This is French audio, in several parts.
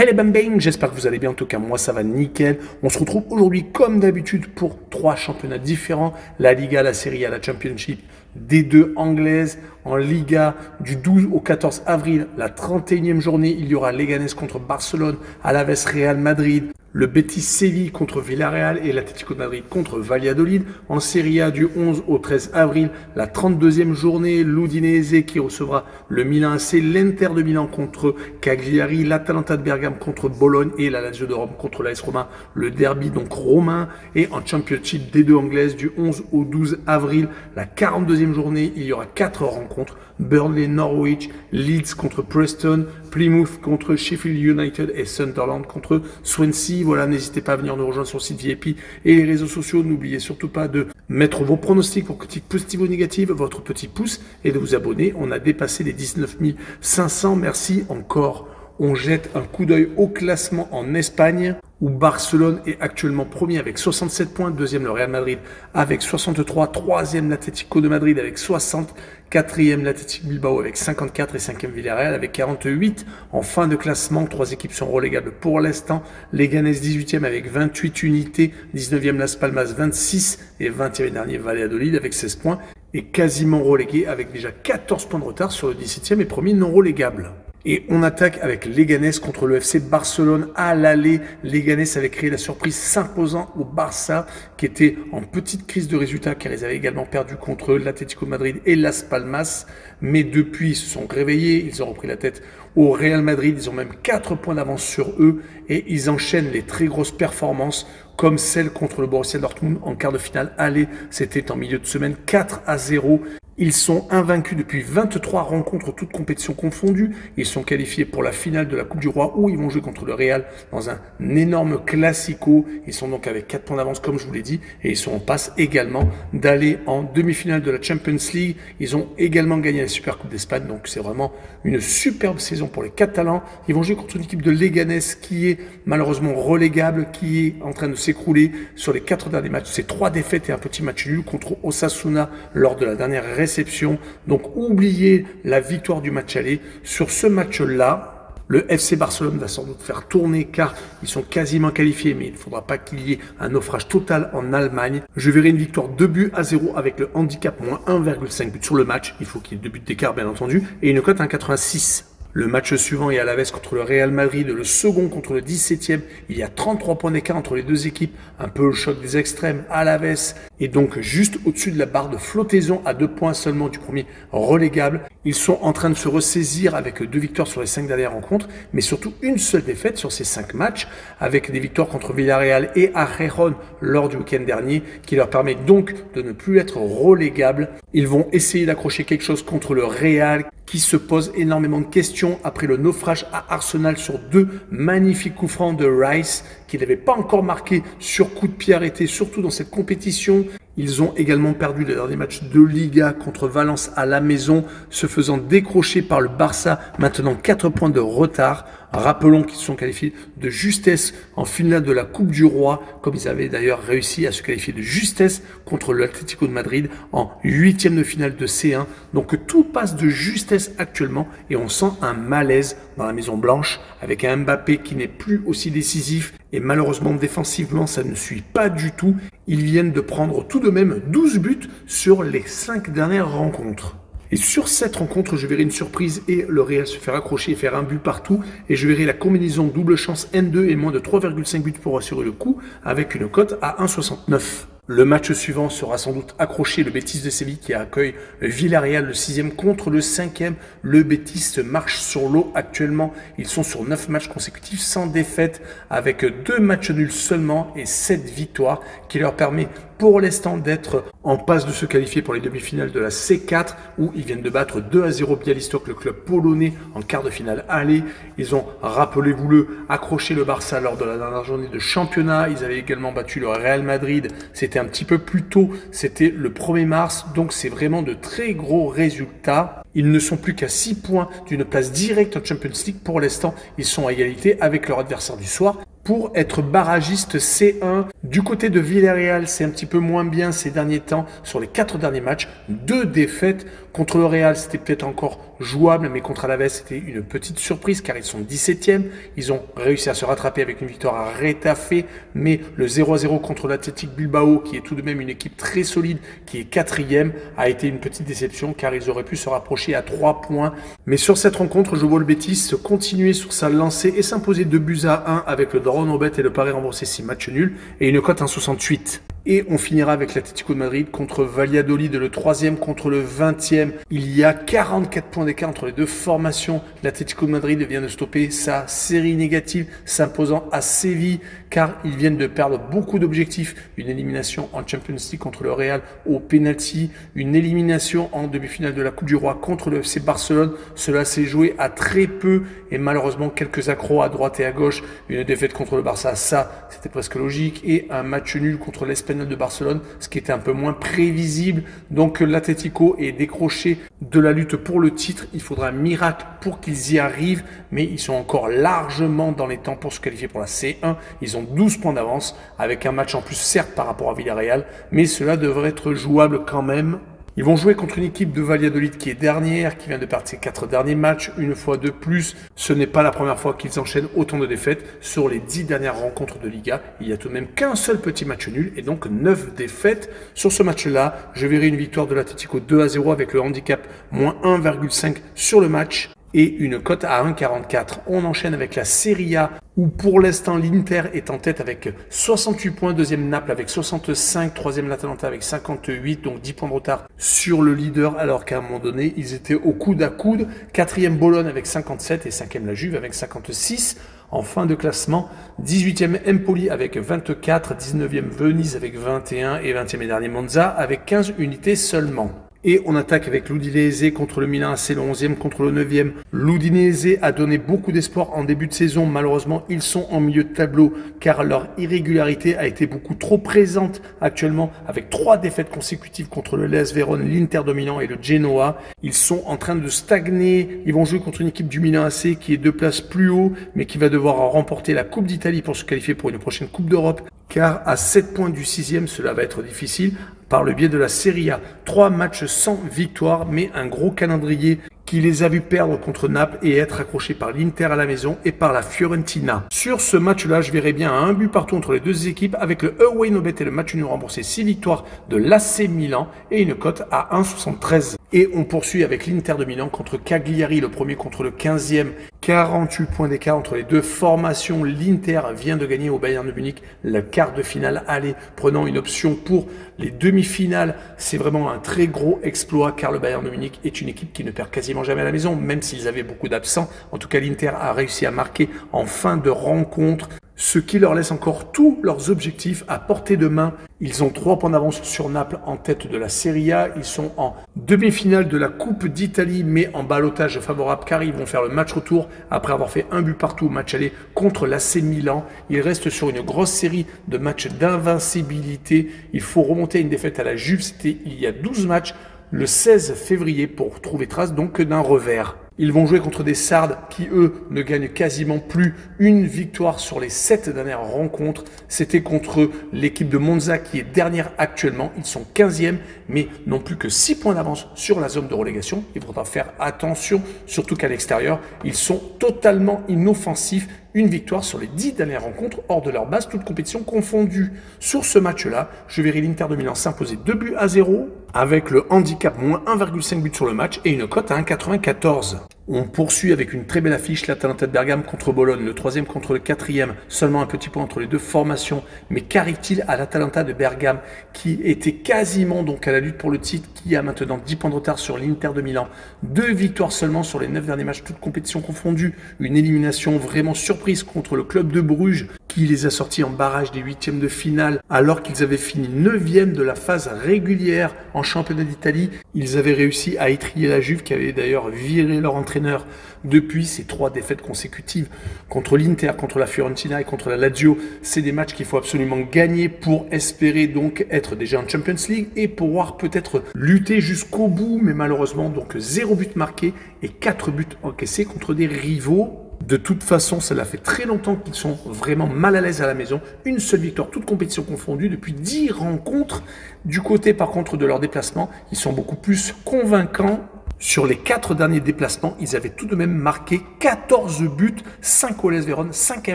Hello bam bang, j'espère que vous allez bien, en tout cas moi ça va nickel. On se retrouve aujourd'hui comme d'habitude pour 3 championnats différents, la Liga, la Serie A, la Championship, D2 anglaise. En Liga, du 12 au 14 avril, la 31e journée, il y aura Leganés contre Barcelone, Alaves Real Madrid, le Betis Séville contre Villarreal et l'Atlético de Madrid contre Valladolid. En Serie A, du 11 au 13 avril, la 32e journée, l'Udinese qui recevra le Milan AC, l'Inter de Milan contre Cagliari, l'Atalanta de Bergame contre Bologne et la Lazio de Rome contre l'AS Roma, le derby donc romain. Et en Championship D2 anglaise, du 11 au 12 avril, la 42e journée, il y aura 4 rencontres. Burnley, Norwich, Leeds contre Preston, Plymouth contre Sheffield United et Sunderland contre Swansea. Voilà, n'hésitez pas à venir nous rejoindre sur le site VIP et les réseaux sociaux. N'oubliez surtout pas de mettre vos pronostics pour critiques positives ou négatives, votre petit pouce et de vous abonner. On a dépassé les 19 500. Merci encore. On jette un coup d'œil au classement en Espagne, où Barcelone est actuellement premier avec 67 points, deuxième le Real Madrid avec 63, troisième l'Atlético de Madrid avec 60, quatrième l'Athletic Bilbao avec 54 et cinquième Villarreal avec 48. En fin de classement, 3 équipes sont relégables pour l'instant. Leganés 18e avec 28 unités, 19e Las Palmas 26 et 20e dernier Valladolid avec 16 points et quasiment relégué avec déjà 14 points de retard sur le 17e et premier non relégable. Et on attaque avec Leganés contre le FC Barcelone à l'aller. Leganés avait créé la surprise s'imposant au Barça qui était en petite crise de résultats car ils avaient également perdu contre l'Atlético de Madrid et Las Palmas. Mais depuis, ils se sont réveillés, ils ont repris la tête au Real Madrid. Ils ont même 4 points d'avance sur eux et ils enchaînent les très grosses performances comme celle contre le Borussia Dortmund en quart de finale aller. C'était en milieu de semaine 4-0. Ils sont invaincus depuis 23 rencontres, toutes compétitions confondues. Ils sont qualifiés pour la finale de la Coupe du Roi où ils vont jouer contre le Real dans un énorme classico. Ils sont donc avec 4 points d'avance comme je vous l'ai dit et ils sont en passe également d'aller en demi-finale de la Champions League. Ils ont également gagné la Super Coupe d'Espagne, donc c'est vraiment une superbe saison pour les Catalans. Ils vont jouer contre une équipe de Leganés qui est malheureusement relégable, qui est en train de s'écrouler sur les 4 derniers matchs. C'est 3 défaites et un petit match nul contre Osasuna lors de la dernière réception. Donc oubliez la victoire du match aller. Sur ce match-là, le FC Barcelone va sans doute faire tourner car ils sont quasiment qualifiés, mais il ne faudra pas qu'il y ait un naufrage total en Allemagne. Je verrai une victoire 2-0 avec le handicap moins 1,5 buts sur le match. Il faut qu'il y ait 2 buts d'écart bien entendu et une cote à 1,86. Le match suivant est Alaves contre le Real Madrid, le second contre le 17e. Il y a 33 points d'écart entre les deux équipes. Un peu le choc des extrêmes. Alaves est donc juste au-dessus de la barre de flottaison à 2 points seulement du premier relégable. Ils sont en train de se ressaisir avec 2 victoires sur les 5 dernières rencontres, mais surtout une seule défaite sur ces 5 matchs, avec des victoires contre Villarreal et Gijón lors du week-end dernier, qui leur permet donc de ne plus être relégables. Ils vont essayer d'accrocher quelque chose contre le Real, qui se pose énormément de questions après le naufrage à Arsenal sur 2 magnifiques coups francs de Rice, qui n'avait pas encore marqué sur coup de pied arrêté, surtout dans cette compétition. Ils ont également perdu le dernier match de Liga contre Valence à la maison, se faisant décrocher par le Barça, maintenant 4 points de retard. Rappelons qu'ils se sont qualifiés de justesse en finale de la Coupe du Roi, comme ils avaient d'ailleurs réussi à se qualifier de justesse contre l'Atlético de Madrid en 8e de finale de C1. Donc tout passe de justesse actuellement et on sent un malaise dans la Maison Blanche avec un Mbappé qui n'est plus aussi décisif et malheureusement défensivement ça ne suit pas du tout. Ils viennent de prendre tout de même 12 buts sur les 5 dernières rencontres. Et sur cette rencontre, je verrai une surprise et le Real se faire accrocher et faire un but partout. Et je verrai la combinaison double chance N2 et moins de 3,5 buts pour assurer le coup avec une cote à 1,69. Le match suivant sera sans doute accroché, le Betis de Séville qui accueille Villarreal, le 6e contre le 5e. Le Betis marche sur l'eau actuellement. Ils sont sur 9 matchs consécutifs sans défaite avec 2 matchs nuls seulement et 7 victoires qui leur permet pour l'instant d'être en passe de se qualifier pour les demi-finales de la C4 où ils viennent de battre 2-0 Białystok, le club polonais, en quart de finale aller. Ils ont, rappelez-vous-le, accroché le Barça lors de la dernière journée de championnat. Ils avaient également battu le Real Madrid. C'était un petit peu plus tôt, c'était le 1er mars. Donc c'est vraiment de très gros résultats. Ils ne sont plus qu'à 6 points d'une place directe en Champions League. Pour l'instant, ils sont à égalité avec leur adversaire du soir pour être barragiste C1. Du côté de Villarreal, c'est un petit peu moins bien ces derniers temps. Sur les 4 derniers matchs, 2 défaites. Contre le Real, c'était peut-être encore jouable, mais contre Alaves, c'était une petite surprise car ils sont 17e. Ils ont réussi à se rattraper avec une victoire à Retafe, mais le 0-0 contre l'Athletic Bilbao, qui est tout de même une équipe très solide, qui est 4e, a été une petite déception car ils auraient pu se rapprocher à 3 points. Mais sur cette rencontre, je vois le Betis continuer sur sa lancée et s'imposer 2-1 avec le draw no bet et le pari remboursé 6 matchs nuls et une cote 1,68. Et on finira avec l'Atlético de Madrid contre Valladolid, le 3e contre le 20e. Il y a 44 points d'écart entre les deux formations. L'Atlético de Madrid vient de stopper sa série négative, s'imposant à Séville, car ils viennent de perdre beaucoup d'objectifs. Une élimination en Champions League contre le Real au penalty, une élimination en demi-finale de la Coupe du Roi contre le FC Barcelone. Cela s'est joué à très peu et malheureusement quelques accros à droite et à gauche. Une défaite contre le Barça, ça c'était presque logique, et un match nul contre l'Espagnol de Barcelone, ce qui était un peu moins prévisible. Donc l'Atlético est décroché de la lutte pour le titre. Il faudra un miracle pour qu'ils y arrivent, mais ils sont encore largement dans les temps pour se qualifier pour la C1. Ils ont 12 points d'avance, avec un match en plus certes par rapport à Villarreal, mais cela devrait être jouable quand même. Ils vont jouer contre une équipe de Valladolid qui est dernière, qui vient de perdre ses 4 derniers matchs, une fois de plus. Ce n'est pas la première fois qu'ils enchaînent autant de défaites sur les 10 dernières rencontres de Liga. Il y a tout de même qu'un seul petit match nul et donc 9 défaites. Sur ce match-là, je verrai une victoire de l'Atlético 2-0 avec le handicap moins 1,5 sur le match et une cote à 1,44. On enchaîne avec la Serie A où pour l'instant l'Inter est en tête avec 68 points, deuxième Naples avec 65, troisième l'Atalanta avec 58, donc 10 points de retard sur le leader alors qu'à un moment donné ils étaient au coude à coude. Quatrième Bologne avec 57 et cinquième la Juve avec 56. En fin de classement, 18e Empoli avec 24, 19e Venise avec 21 et 20e et dernier Monza avec 15 unités seulement. Et on attaque avec l'Udinese contre le Milan AC, le 11e contre le 9e. L'Udinese a donné beaucoup d'espoir en début de saison. Malheureusement, ils sont en milieu de tableau car leur irrégularité a été beaucoup trop présente actuellement avec 3 défaites consécutives contre le l'AS Vérone, l'Inter de Milan et le Genoa. Ils sont en train de stagner. Ils vont jouer contre une équipe du Milan AC qui est 2 places plus haut mais qui va devoir remporter la Coupe d'Italie pour se qualifier pour une prochaine Coupe d'Europe. Car à 7 points du 6e, cela va être difficile par le biais de la Serie A. 3 matchs sans victoire, mais un gros calendrier qui les a vus perdre contre Naples et être accrochés par l'Inter à la maison et par la Fiorentina. Sur ce match-là, je verrai bien un but partout entre les deux équipes avec le away no bet et le match nul remboursé 6 victoires de l'AC Milan et une cote à 1,73. Et on poursuit avec l'Inter de Milan contre Cagliari, le premier contre le 15e. 48 points d'écart entre les deux formations. L'Inter vient de gagner au Bayern de Munich le quart de finale aller, prenant une option pour les demi-finales. C'est vraiment un très gros exploit car le Bayern de Munich est une équipe qui ne perd quasiment jamais à la maison, même s'ils avaient beaucoup d'absents. En tout cas, l'Inter a réussi à marquer en fin de rencontre, ce qui leur laisse encore tous leurs objectifs à portée de main. Ils ont 3 points d'avance sur Naples en tête de la Serie A. Ils sont en demi-finale de la Coupe d'Italie, mais en ballottage favorable car ils vont faire le match retour après avoir fait un but partout au match aller contre l'AC Milan. Ils restent sur une grosse série de matchs d'invincibilité. Il faut remonter à une défaite à la Juve. C'était il y a 12 matchs le 16 février pour trouver trace donc d'un revers. Ils vont jouer contre des Sardes qui, eux, ne gagnent quasiment plus une victoire sur les 7 dernières rencontres. C'était contre l'équipe de Monza qui est dernière actuellement. Ils sont 15e, mais n'ont plus que 6 points d'avance sur la zone de relégation. Il faudra faire attention, surtout qu'à l'extérieur, ils sont totalement inoffensifs. Une victoire sur les 10 dernières rencontres hors de leur base, toutes compétitions confondues. Sur ce match-là, je verrai l'Inter de Milan s'imposer 2-0 avec le handicap moins 1,5 but sur le match et une cote à 1,94. On poursuit avec une très belle affiche, l'Atalanta de Bergame contre Bologne, le 3e contre le 4e, seulement un petit point entre les deux formations. Mais qu'arrive-t-il à l'Atalanta de Bergame qui était quasiment donc à la lutte pour le titre, qui a maintenant 10 points de retard sur l'Inter de Milan. 2 victoires seulement sur les 9 derniers matchs, toutes compétitions confondues. Une élimination vraiment surprise contre le club de Bruges qui les a sortis en barrage des 8e de finale alors qu'ils avaient fini 9e de la phase régulière en championnat d'Italie. Ils avaient réussi à étriller la Juve qui avait d'ailleurs viré leur entraîneur depuis ces 3 défaites consécutives contre l'Inter, contre la Fiorentina et contre la Lazio. C'est des matchs qu'il faut absolument gagner pour espérer donc être déjà en Champions League et pouvoir peut-être lutter jusqu'au bout, mais malheureusement donc 0 but marqué et 4 buts encaissés contre des rivaux. De toute façon, cela fait très longtemps qu'ils sont vraiment mal à l'aise à la maison. Une seule victoire, toute compétition confondue, depuis 10 rencontres. Du côté, par contre, de leur déplacement, ils sont beaucoup plus convaincants. Sur les 4 derniers déplacements, ils avaient tout de même marqué 14 buts, 5 au l'AS Vérone, 5 à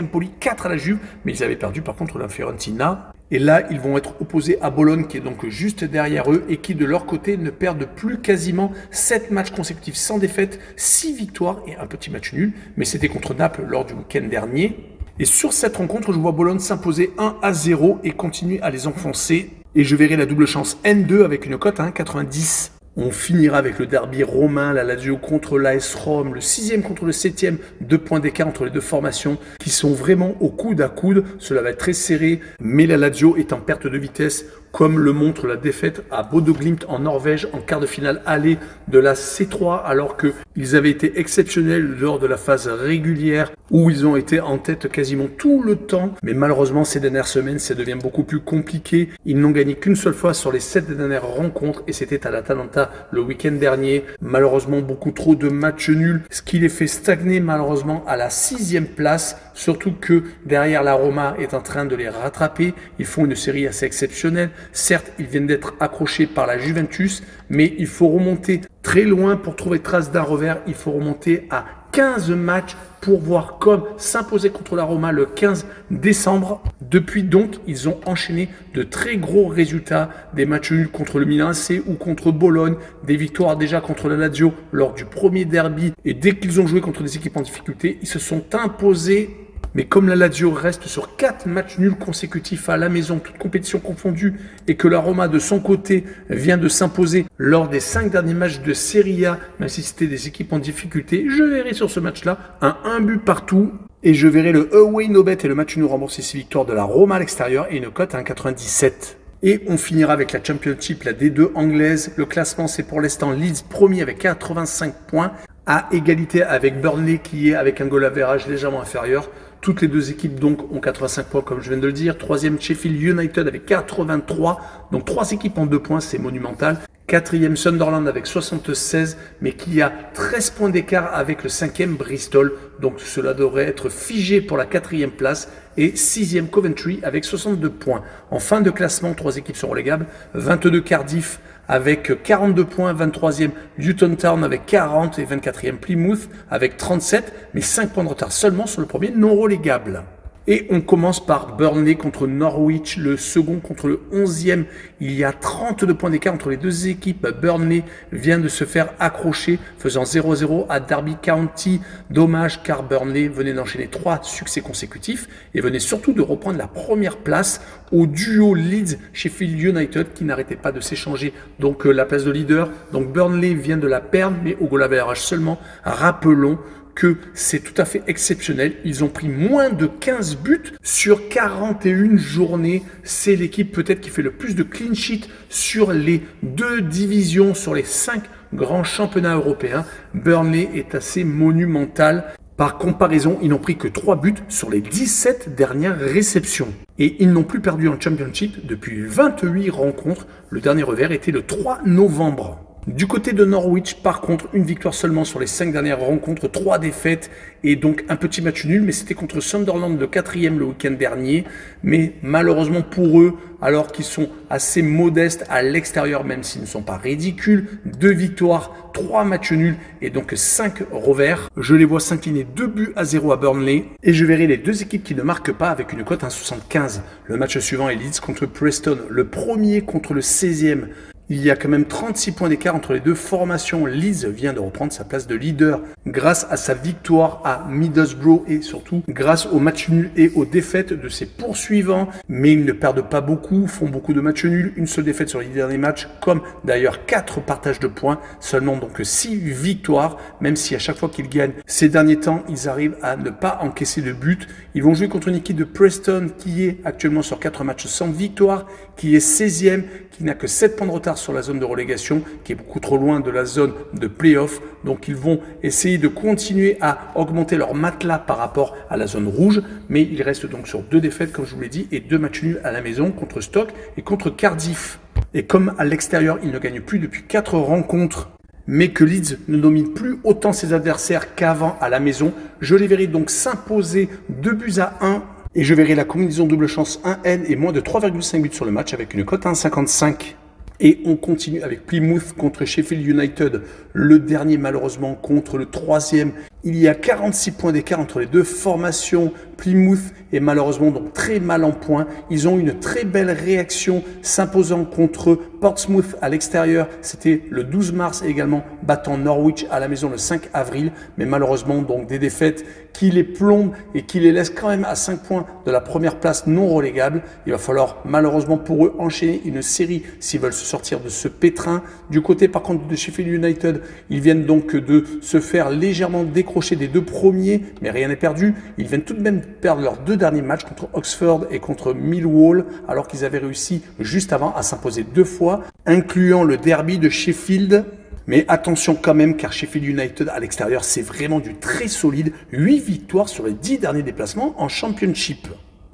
Empoli, 4 à la Juve, mais ils avaient perdu par contre la Fiorentina. Et là, ils vont être opposés à Bologne, qui est donc juste derrière eux, et qui de leur côté ne perdent plus quasiment 7 matchs consécutifs sans défaite, 6 victoires et un petit match nul, mais c'était contre Naples lors du week-end dernier. Et sur cette rencontre, je vois Bologne s'imposer 1-0 et continuer à les enfoncer. Et je verrai la double chance N2 avec une cote à 1,90. On finira avec le derby romain, la Lazio contre l'AS Rome, le 6e contre le 7e, 2 points d'écart entre les deux formations qui sont vraiment au coude à coude. Cela va être très serré, mais la Lazio est en perte de vitesse, comme le montre la défaite à Bodø Glimt en Norvège en quart de finale aller de la C3, alors qu'ils avaient été exceptionnels lors de la phase régulière où ils ont été en tête quasiment tout le temps. Mais malheureusement, ces dernières semaines, ça devient beaucoup plus compliqué. Ils n'ont gagné qu'une seule fois sur les 7 dernières rencontres et c'était à l'Atalanta le week-end dernier. Malheureusement, beaucoup trop de matchs nuls, ce qui les fait stagner malheureusement à la 6e place. Surtout que derrière la Roma est en train de les rattraper. Ils font une série assez exceptionnelle. Certes, ils viennent d'être accrochés par la Juventus, mais il faut remonter très loin pour trouver trace d'un revers. Il faut remonter à 15 matchs pour voir comme s'imposer contre la Roma le 15 décembre. Depuis donc, ils ont enchaîné de très gros résultats, des matchs nuls contre le Milan AC ou contre Bologne, des victoires déjà contre la Lazio lors du premier derby. Et dès qu'ils ont joué contre des équipes en difficulté, ils se sont imposés. Mais comme la Lazio reste sur 4 matchs nuls consécutifs à la maison, toutes compétitions confondues, et que la Roma de son côté vient de s'imposer lors des 5 derniers matchs de Serie A, même si c'était des équipes en difficulté, je verrai sur ce match-là un but partout. Et je verrai le away no bet et le match nul remboursé 6 victoires de la Roma à l'extérieur et une cote à 1,97. Et on finira avec la Championship, la D2 anglaise. Le classement, c'est pour l'instant Leeds premier avec 85 points, à égalité avec Burnley qui est avec un goal average légèrement inférieur. Toutes les deux équipes donc ont 85 points comme je viens de le dire. Troisième Sheffield United avec 83. Donc 3 équipes en 2 points, c'est monumental. Quatrième Sunderland avec 76, mais qui a 13 points d'écart avec le 5e Bristol. Donc cela devrait être figé pour la 4e place. Et 6e Coventry avec 62 points. En fin de classement, 3 équipes sont relégables. 22 Cardiff avec 42 points, 23e Luton Town avec 40 et 24e Plymouth avec 37, mais 5 points de retard seulement sur le premier non relégable. Et on commence par Burnley contre Norwich, le second contre le 11e. Il y a 32 points d'écart entre les deux équipes. Burnley vient de se faire accrocher, faisant 0-0 à Derby County. Dommage car Burnley venait d'enchaîner 3 succès consécutifs et venait surtout de reprendre la première place au duo Leeds-Sheffield United qui n'arrêtait pas de s'échanger donc la place de leader. Donc Burnley vient de la perdre, mais au goal average seulement. Rappelons que c'est tout à fait exceptionnel. Ils ont pris moins de 15 buts sur 41 journées. C'est l'équipe peut-être qui fait le plus de clean sheet sur les 2 divisions, sur les 5 grands championnats européens. Burnley est assez monumental. Par comparaison, ils n'ont pris que 3 buts sur les 17 dernières réceptions. Et ils n'ont plus perdu en Championship depuis 28 rencontres. Le dernier revers était le 3 novembre. Du côté de Norwich, par contre, une victoire seulement sur les 5 dernières rencontres, 3 défaites et donc un petit match nul, mais c'était contre Sunderland, le 4e le week-end dernier. Mais malheureusement pour eux, alors qu'ils sont assez modestes à l'extérieur, même s'ils ne sont pas ridicules, 2 victoires, 3 matchs nuls et donc 5 revers. Je les vois s'incliner 2-0 à Burnley et je verrai les deux équipes qui ne marquent pas avec une cote à 1,75. Le match suivant est Leeds contre Preston, le premier contre le 16e. Il y a quand même 36 points d'écart entre les deux formations. Leeds vient de reprendre sa place de leader grâce à sa victoire à Middlesbrough et surtout grâce aux matchs nuls et aux défaites de ses poursuivants. Mais ils ne perdent pas beaucoup, font beaucoup de matchs nuls, une seule défaite sur les 10 derniers matchs, comme d'ailleurs 4 partages de points, seulement donc 6 victoires, même si à chaque fois qu'ils gagnent ces derniers temps, ils arrivent à ne pas encaisser de but. Ils vont jouer contre une équipe de Preston qui est actuellement sur 4 matchs sans victoire, qui est 16e, qui n'a que 7 points de retard sur la zone de relégation, qui est beaucoup trop loin de la zone de play-off. Donc ils vont essayer de continuer à augmenter leur matelas par rapport à la zone rouge, mais ils restent donc sur 2 défaites, comme je vous l'ai dit, et 2 matchs nuls à la maison contre Stoke et contre Cardiff. Et comme à l'extérieur, ils ne gagnent plus depuis 4 rencontres, mais que Leeds ne domine plus autant ses adversaires qu'avant à la maison, je les verrai donc s'imposer 2-1. Et je verrai la combinaison double chance 1N et moins de 3,5 buts sur le match avec une cote à 1,55. Et on continue avec Plymouth contre Sheffield United, le dernier malheureusement contre le troisième. Il y a 46 points d'écart entre les deux formations. Plymouth est malheureusement donc très mal en point. Ils ont une très belle réaction s'imposant contre Portsmouth à l'extérieur. C'était le 12 mars et également battant Norwich à la maison le 5 avril. Mais malheureusement donc des défaites qui les plombent et qui les laissent quand même à 5 points de la première place non relégable. Il va falloir malheureusement pour eux enchaîner une série s'ils veulent se sortir de ce pétrin. Du côté par contre de Sheffield United, ils viennent donc de se faire légèrement décrocher des deux premiers, mais rien n'est perdu. Ils viennent tout de même perdre leurs deux derniers matchs contre Oxford et contre Millwall, alors qu'ils avaient réussi juste avant à s'imposer 2 fois, incluant le derby de Sheffield. Mais attention quand même, car Sheffield United à l'extérieur, c'est vraiment du très solide. 8 victoires sur les 10 derniers déplacements en Championship.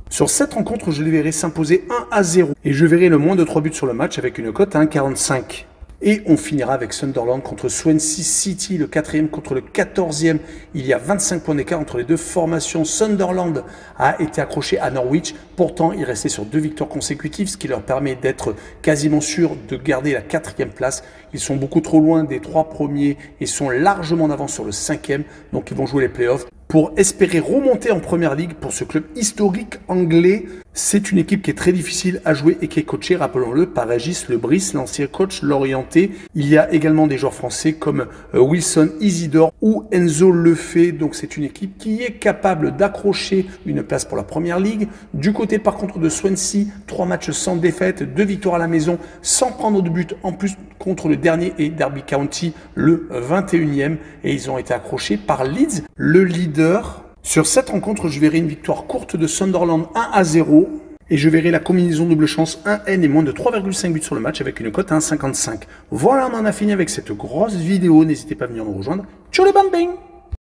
Sur cette rencontre, je les verrai s'imposer 1-0 et je verrai le moins de 3 buts sur le match avec une cote à 1,45. Et on finira avec Sunderland contre Swansea City, le 4e contre le 14e. Il y a 25 points d'écart entre les deux formations. Sunderland a été accroché à Norwich. Pourtant, il restait sur 2 victoires consécutives, ce qui leur permet d'être quasiment sûr de garder la 4e place. Ils sont beaucoup trop loin des 3 premiers et sont largement en avance sur le 5e. Donc, ils vont jouer les playoffs pour espérer remonter en première ligue pour ce club historique anglais. C'est une équipe qui est très difficile à jouer et qui est coachée, rappelons-le, par Régis Lebris, l'ancien coach lorientais. Il y a également des joueurs français comme Wilson Isidore ou Enzo Lefebvre. Donc c'est une équipe qui est capable d'accrocher une place pour la première ligue. Du côté par contre de Swansea, 3 matchs sans défaite, 2 victoires à la maison, sans prendre de but en plus contre le dernier et Derby County, le 21e. Et ils ont été accrochés par Leeds, le leader. Sur cette rencontre, je verrai une victoire courte de Sunderland 1-0 et je verrai la combinaison double chance 1N et moins de 3,5 buts sur le match avec une cote à 1,55. Voilà, on en a fini avec cette grosse vidéo. N'hésitez pas à venir nous rejoindre. Ciao les bambins!